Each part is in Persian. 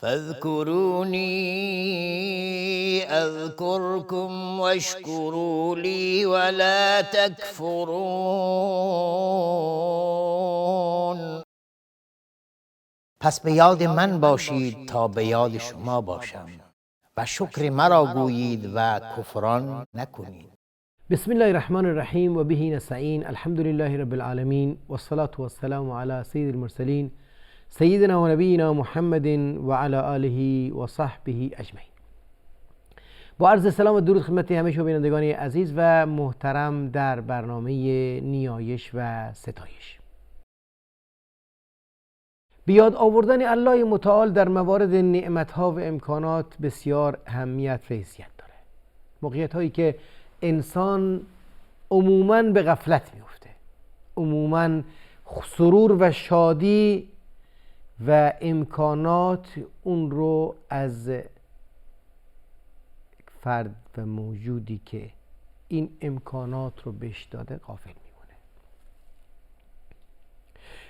فاذكروني اذكركم واشکروا لی ولا تکفرون. پس به یاد من باشید تا به یاد شما باشم و شکر مرا گویید و کفران نکنید. بسم الله الرحمن الرحیم و به نستعین. الحمد لله رب العالمین و الصلاة والسلام علی سید المرسلین سیدنا و نبینا محمد و علی آله و صحبه اجمعین. با عرض سلام و درود خدمت همه شما بینندگان عزیز و محترم در برنامه نیایش و ستایش. بیاد آوردن الله متعال در موارد نعمتها و امکانات بسیار اهمیت و حیثیت داره. موقعیت هایی که انسان عموماً به غفلت میفته، عموماً سرور و شادی و امکانات اون رو از فرد و موجودی که این امکانات رو بهش داده غافل میمونه.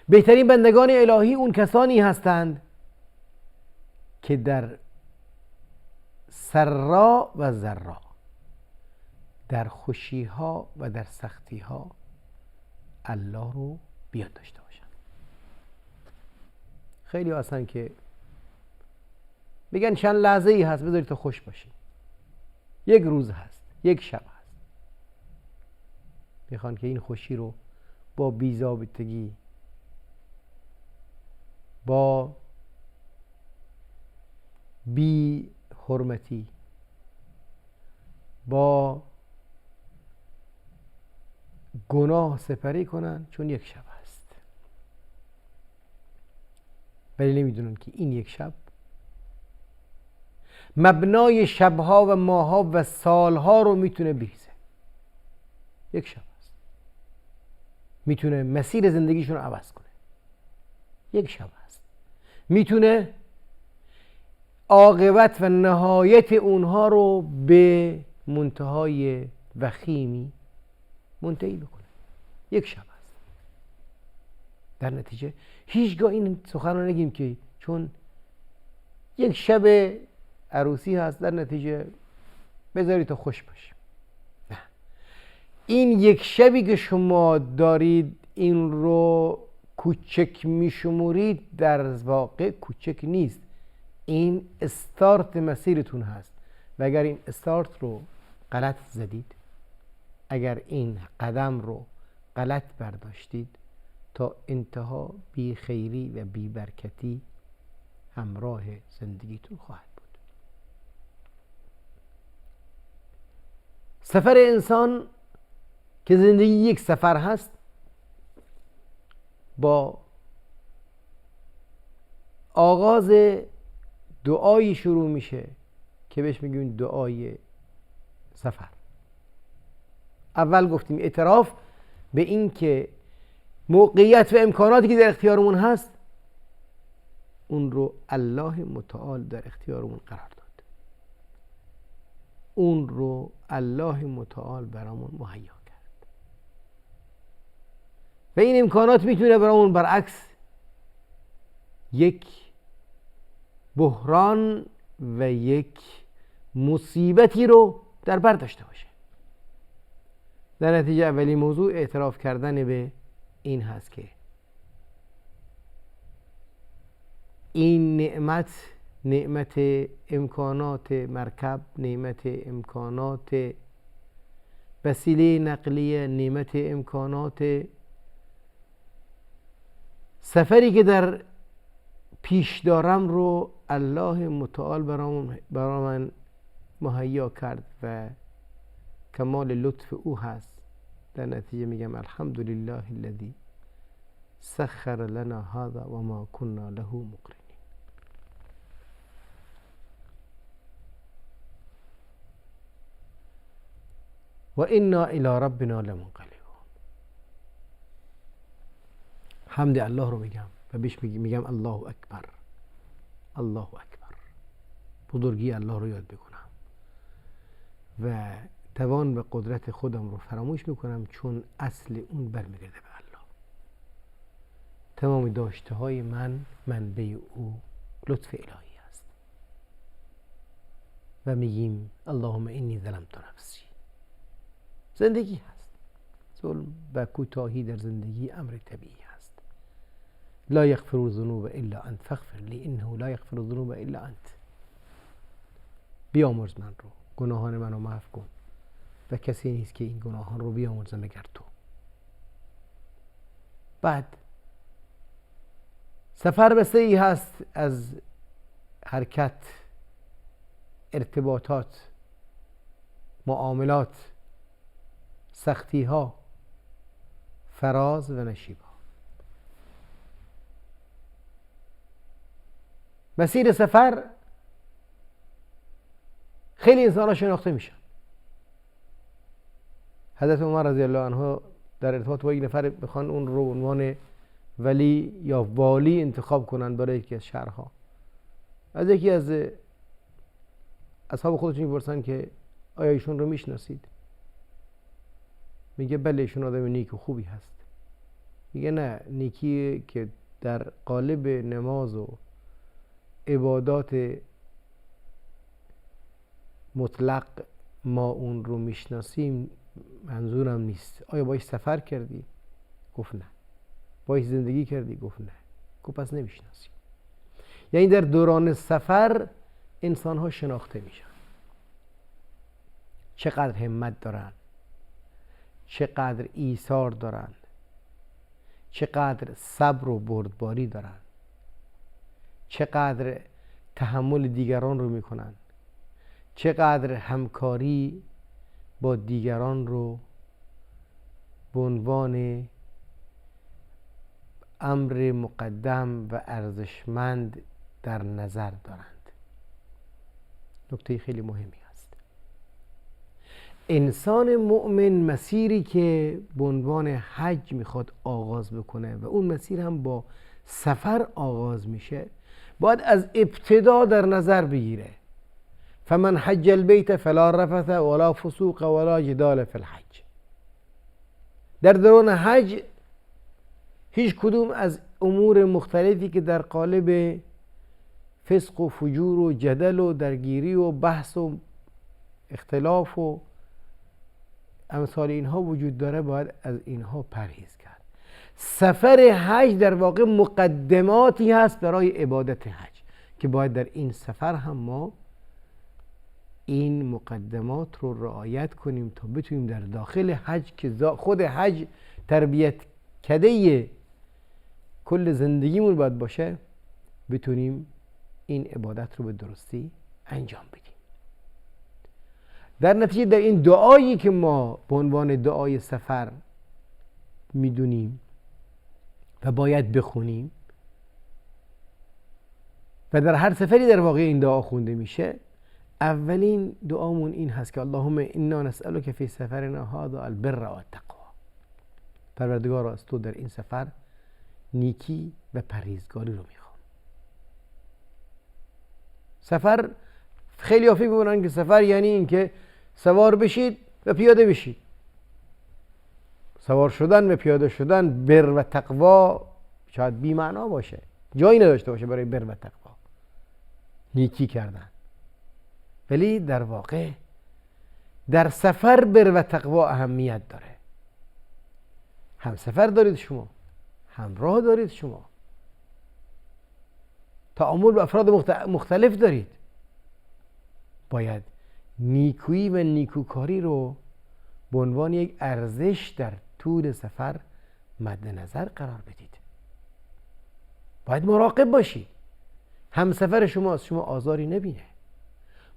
بهترین بندگان الهی اون کسانی هستند که در سرا و ضرا، در خوشی ها و در سختی ها الله رو بیاد داشته باشن. خیلی هستن که میگن چند لحظه ای هست بذارید تا خوش باشی، یک روز هست، یک شب هست. میخوان که این خوشی رو با بی‌ضابطگی، با بی حرمتی، با گناه سپری کنن چون یک شب هست، ولی نمیدونن که این یک شب مبنای شبها و ماها و سالها رو میتونه بریزه. یک شب هست، میتونه مسیر زندگیشون رو عوض کنه. یک شب هست، میتونه عاقبت و نهایت اونها رو به منتهای وخیمی منتهی بکنه. یک شب هست. در نتیجه هیچگاه این سخن رو نگیم که چون یک شب عروسی هست در نتیجه بذاری تا خوش باشی. نه، این یک شبی که شما دارید این رو کوچک میشمورید، در واقع کوچک نیست. این استارت مسیرتون هست و اگر این استارت رو غلط زدید، اگر این قدم رو غلط برداشتید، تا انتها بی خیری و بی برکتی همراه زندگیتون خواهد بود. سفر انسان که زندگی یک سفر هست، با آغاز دعایی شروع میشه که بهش میگیم دعای سفر. اول گفتیم اعتراف به این که موقعیت و امکاناتی که در اختیارمون هست اون رو الله متعال در اختیارمون قرار داد، اون رو الله متعال برامون مهیا کرد و این امکانات میتونه برامون برعکس یک بحران و یک مصیبتی رو در بر داشته باشه. در نتیجه اولی موضوع اعتراف کردن به این هست که این نعمت امکانات مرکب، نعمت امکانات وسیله نقلیه، نعمت امکانات سفری که در پیش دارم رو الله متعال برای من مهیا کرد و کمال لطف او هست. در نتیجه میگم الحمدلله الذی سخر لنا هذا و ما كنا له مقرنین. و انا الی ربنا لمنقلبون. حمد الله رو میگم و بهش میگم الله اکبر، الله اکبر. بزرگی الله رو یاد بکنم و توان و قدرت خودم رو فراموش میکنم، چون اصل اون برمیگرده به الله. تمام داشته های من منبع او لطف الهی است. و میگیم اللهم انی ظلمت نفسی. زندگی هست، ظلم و کوتاهی در زندگی امر طبیعی هست. لا یغفر الذنوب الا انت فاغفر لی انه لا یغفر الذنوب الا انت. بیامرز من رو، گناهان منو معاف کن و کسی نیست که این گناهان رو بیامرزه مگر تو. بعد سفر بسیاری هست از حرکت، ارتباطات، معاملات، سختی ها، فراز و نشیب ها. مسیر سفر خیلی انسان ها شناخته میشن. حضرت عمر رضی الله عنه در ارتباط با یک نفر بخوان اون رو عنوان ولی یا والی انتخاب کنن برای یکی از شهرها، از یکی از اصحاب خودشون میپرسن که آیا ایشون رو میشناسید؟ میگه بله ایشون آدم نیک و خوبی هست. میگه نه، نیکی که در قالب نماز و عبادات مطلق ما اون رو میشناسیم منظورم نیست. آیا باش سفر کردی؟ گفت نه. باش زندگی کردی؟ گفت نه. گفت پس نمیشناسی. یعنی در دوران سفر انسان ها شناخته میشن، چقدر همت دارن، چقدر ایثار دارن، چقدر صبر و بردباری دارن، چقدر تحمل دیگران رو میکنن، چقدر همکاری با دیگران رو به عنوان امر مقدم و ارزشمند در نظر دارند. نکته خیلی مهمی است. انسان مؤمن مسیری که به عنوان حج میخواد آغاز بکنه و اون مسیر هم با سفر آغاز میشه، باید از ابتدا در نظر بگیره فمن حج البیت فلا رفث ولا فسوق ولا جدال فی الحج. در دوران حج هیچ کدوم از امور مختلفی که در قالب فسق و فجور و جدل و درگیری و بحث و اختلاف و امثال اینها وجود داره باید از اینها پرهیز کرد. سفر حج در واقع مقدماتی هست برای عبادت حج که باید در این سفر هم ما این مقدمات رو رعایت کنیم تا بتونیم در داخل حج که خود حج تربیت کده کل زندگیمون باید باشه، بتونیم این عبادت رو به درستی انجام بدیم. در نتیجه در این دعایی که ما به عنوان دعای سفر میدونیم و باید بخونیم و در هر سفری در واقع این دعا خونده میشه، اولین دعامون این هست که اللهم انا نسألک فی سفرنا هذا البر و التقوا. پروردگار از تو در این سفر نیکی و پرهیزگاری رو میخوام. سفر خیلی فکر میکنن که سفر یعنی این که سوار بشید و پیاده بشید. سوار شدن و پیاده شدن، بر و تقوا شاید بی معنا باشه، جایی نداشته باشه برای بر و تقوا، نیکی کردن. ولی در واقع در سفر بر و تقوا اهمیت داره. هم سفر دارید شما، همراه دارید شما، تعامل با افراد مختلف دارید. باید نیکویی و نیکوکاری رو به عنوان یک ارزش در طول سفر مد نظر قرار بدید. باید مراقب باشید همسفر شما از شما آزاری نبینه.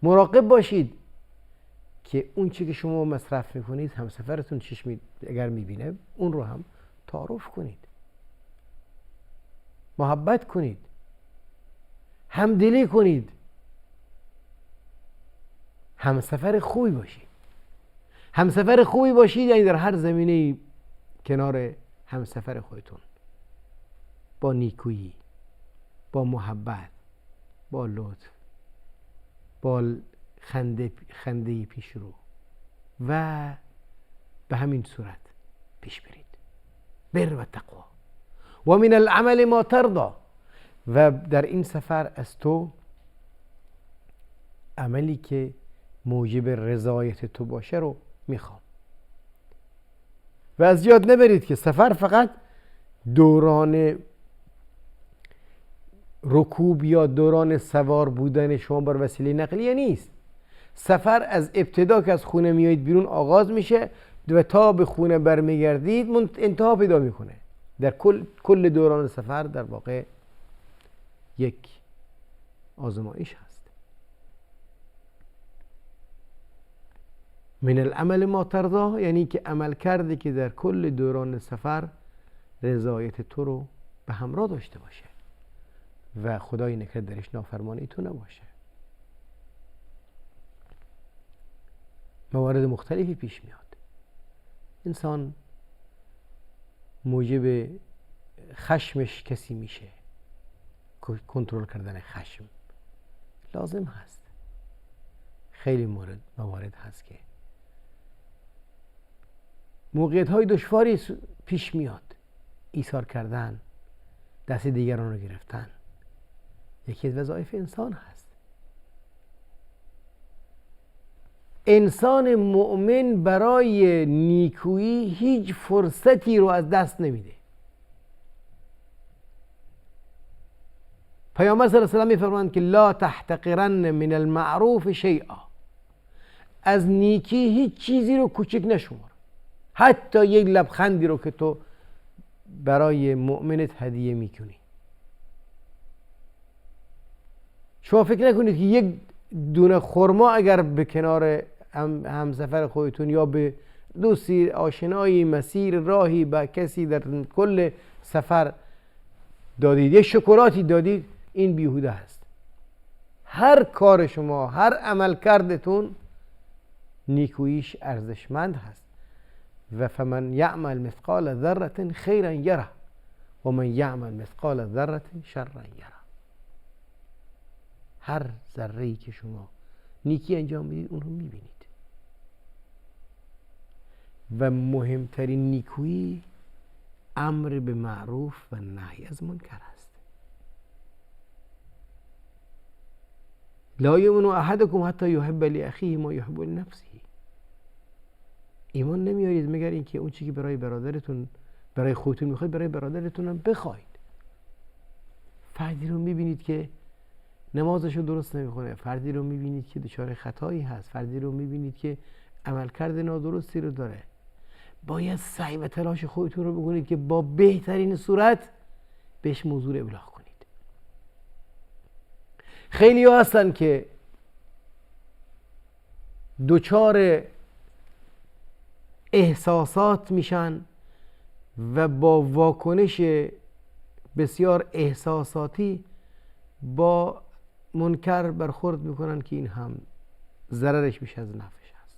مراقب باشید که اون چی که شما مصرف میکنید همسفرتون چشم اگر میبینه اون رو هم تعارف کنید، محبت کنید، همدلی کنید، همسفر خوبی باشید. همسفر خوبی باشید یعنی در هر زمینه کنار همسفر خودتون با نیکویی، با محبت، با لطف، با خنده پیش رو و به همین صورت پیش برید. بر و تقوا و من العمل ما ترضا. و در این سفر از تو عملی که موجب رضایت تو باشه رو میخوام. و از یاد نبرید که سفر فقط دوران رکوب یا دوران سوار بودن شما بر وسیله نقلیه نیست. سفر از ابتدا که از خونه میایید بیرون آغاز میشه و تا به خونه برمیگردید انتها پیدا میکنه. در کل دوران سفر در واقع یک آزمایش هست. من العمل ما ترضاه، یعنی که عمل کرده که در کل دوران سفر رضایت تو رو به همراه داشته باشه و خدای نکرده درش نافرمانی تو نباشه. موارد مختلفی پیش میاد. انسان موجب خشمش کسی میشه. کنترل کردن خشم لازم هست. خیلی موارد هست که موقعیت های دشواری پیش میاد. ایثار کردن، دست دیگران رو گرفتن یکی از وظایف انسان هست. انسان مؤمن برای نیکویی هیچ فرصتی رو از دست نمیده. پیامبر صلی الله علیه و آله میفرمایند که لا تحتقرن من المعروف شیئا، از نیکی هیچ چیزی رو کوچک نشمار، حتی یک لبخندی رو که تو برای مؤمنت هدیه میکنی. شما فکر نکنید که یک دونه خرما اگر به کنار همسفر خودتون یا به دوستی آشنایی مسیر راهی به کسی در کل سفر دادید، یک شکراتی دادید، این بیهوده است. هر کار شما، هر عمل کردتون نیکویش ارزشمند هست. و فمن یعمل مثقال ذره خیرا یره و من یعمل مثقال ذره شرا یره. هر ذره‌ای که شما نیکی انجام میدید اون رو میبینید. و مهمترین نیکویی امر به معروف و نهی از منکر است. لا یؤمن احدکم حتی یحب لاخیه ما یحب لنفسه. ایمان نمیارید مگر اینکه اون چیزی که برای برادرتون، برای خودتون میخواید، برای برادرتون هم بخواید. فردی رو میبینید که نمازشو درست نمیخونه، فردی رو میبینید که دچار خطایی هست، فردی رو میبینید که عملکرد نادرستی رو داره، باید سعی و تلاش خودتون رو بکنید که با بهترین صورت بهش موضوع ابلاغ کنید. خیلی ها هستن که دچار احساسات میشن و با واکنش بسیار احساساتی با منکر برخورد میکنن که این هم ضررش بیش از نفعش هست.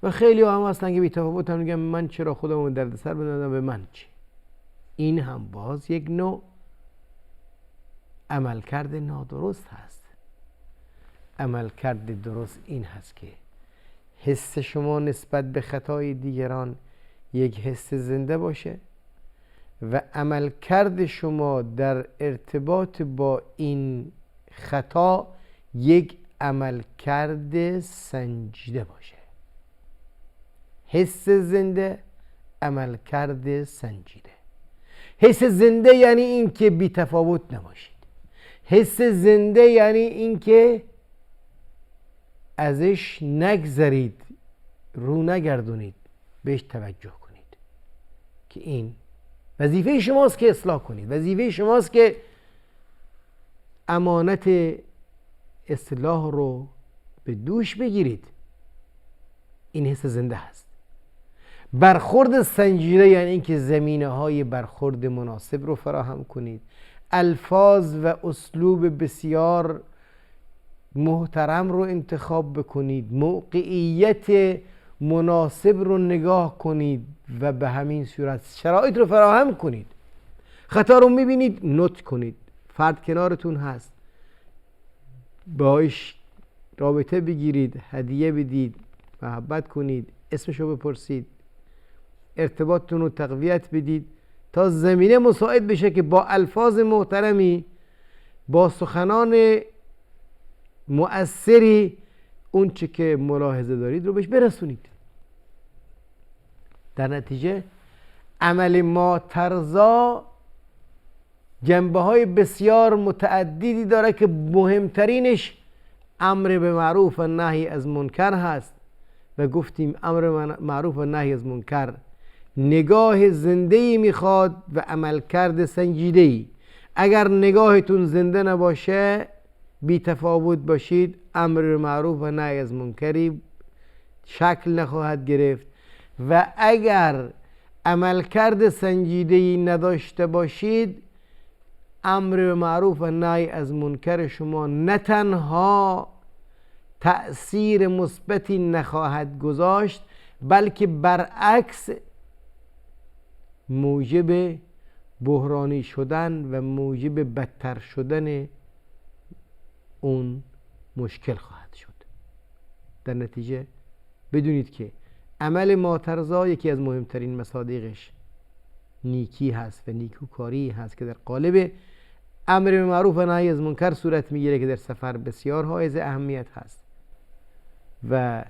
و خیلی ها هم هستن که بی تفاوت هم میگن من چرا خودمو دردسر بدم، به من چی؟ این هم باز یک نوع عملکرد نادرست هست. عملکرد درست این هست که حس شما نسبت به خطای دیگران یک حس زنده باشه و عملکرد شما در ارتباط با این خطا یک عملکرد سنجیده باشه. حس زنده، عملکرد سنجیده. حس زنده یعنی این که بی تفاوت نباشید. حس زنده یعنی این که ازش نگذرید، رو نگردونید، بهش توجه کنید که این وظیفه شماست که اصلاح کنید. وظیفه شماست که امانت اصلاح رو به دوش بگیرید. این حس زنده هست. برخورد سنجیده یعنی اینکه زمینه‌های برخورد مناسب رو فراهم کنید، الفاظ و اسلوب بسیار محترم رو انتخاب بکنید، موقعیت مناسب رو نگاه کنید و به همین صورت شرایط رو فراهم کنید. خطا رو میبینید نوت کنید. فرد کنارتون هست، باهاش رابطه بگیرید، هدیه بدید، محبت کنید، اسمش رو بپرسید، ارتباطتون رو تقویت بدید تا زمینه مساعد بشه که با الفاظ محترمی، با سخنان مؤثری اون چه که ملاحظه دارید رو بهش برسونید. در نتیجه عمل ما ترضا جنبه های بسیار متعددی داره که مهمترینش امر به معروف و نهی از منکر هست. و گفتیم امر معروف و نهی از منکر نگاه زنده‌ای میخواد و عملکرد سنجیده‌ای. اگر نگاهتون زنده نباشه، بی تفاوت باشید، امر به معروف و نهی از منکری شکل نخواهد گرفت. و اگر عملکرد سنجیده‌ای نداشته باشید، امر به معروف و نهی از منکر شما نه تنها تأثیر مثبتی نخواهد گذاشت، بلکه برعکس موجب بحرانی شدن و موجب بدتر شدن اون مشکل خواهد شد. در نتیجه بدونید که عمل ماترضا یکی از مهمترین مصادیقش نیکی هست و نیکوکاری هست که در قالب امر به معروف و نهی از منکر صورت میگیره که در سفر بسیار حائز اهمیت هست. و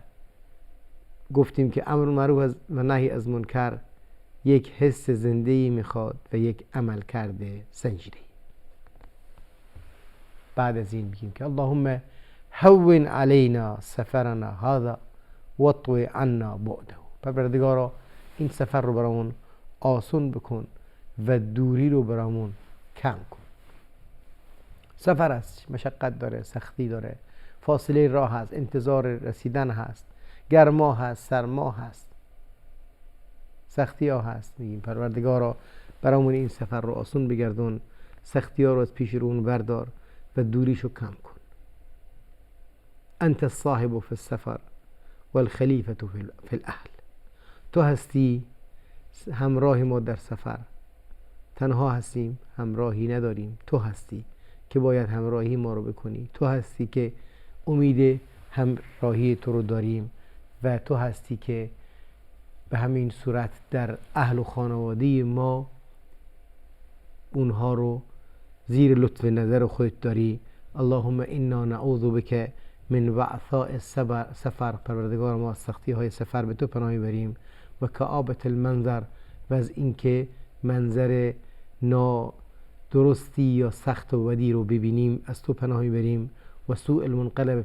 گفتیم که امر به معروف و نهی از منکر یک حس زنده‌ای میخواد و یک عمل کرده سنجیده‌ای. بعد از این میگیم که اللهم هون علینا سفرنا هذا واطوی عنا بعده. پروردگارا این سفر رو برامون آسون بکن و دوری رو برامون کم کن. سفر است، مشقت داره، سختی داره، فاصله راه هست، انتظار رسیدن هست، گرما هست، سرما هست، سختی ها هست. میگیم پروردگارا برامون این سفر رو آسون بگردون، سختی ها رو از پیش رون بردار و دوریشو کم کن. انت الصاحب فی السفر والخلیفة فی الاهل. تو هستی همراه ما در سفر، تنها هستیم، همراهی نداریم. تو هستی که باید همراهی ما رو بکنی. تو هستی که امید همراهی تو رو داریم و تو هستی که به همین صورت در اهل و خانواده ما اونها رو زیر لطف نظر خودت داری. اللهم انا نعوذ بک من وعثاء السفر. پروردگار ما از سختی های سفر به تو پناه میبریم و کآبة المنظر و از اینکه منظر نادرستی یا سخت و بدی رو ببینیم از تو پناه میبریم. و سوء المنقلب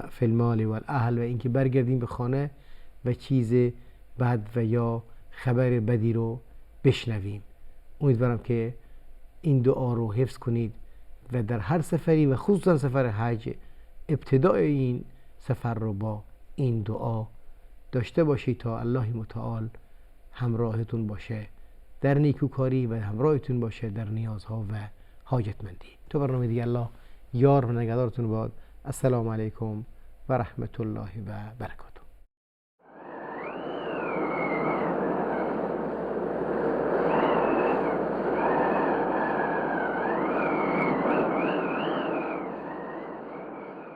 فی المال والاهل و اینکه برگردیم به خانه و چیز بد و یا خبر بدی رو بشنویم. امیدوارم که این دعا رو حفظ کنید و در هر سفری و خصوصا سفر حج ابتدای این سفر رو با این دعا داشته باشید تا الله متعال همراهتون باشه در نیکوکاری و همراهتون باشه در نیازها و حاجتمندی. تو برنامه دیگه الله یار و نگهدارتون باد. السلام علیکم و رحمت الله و برکاته.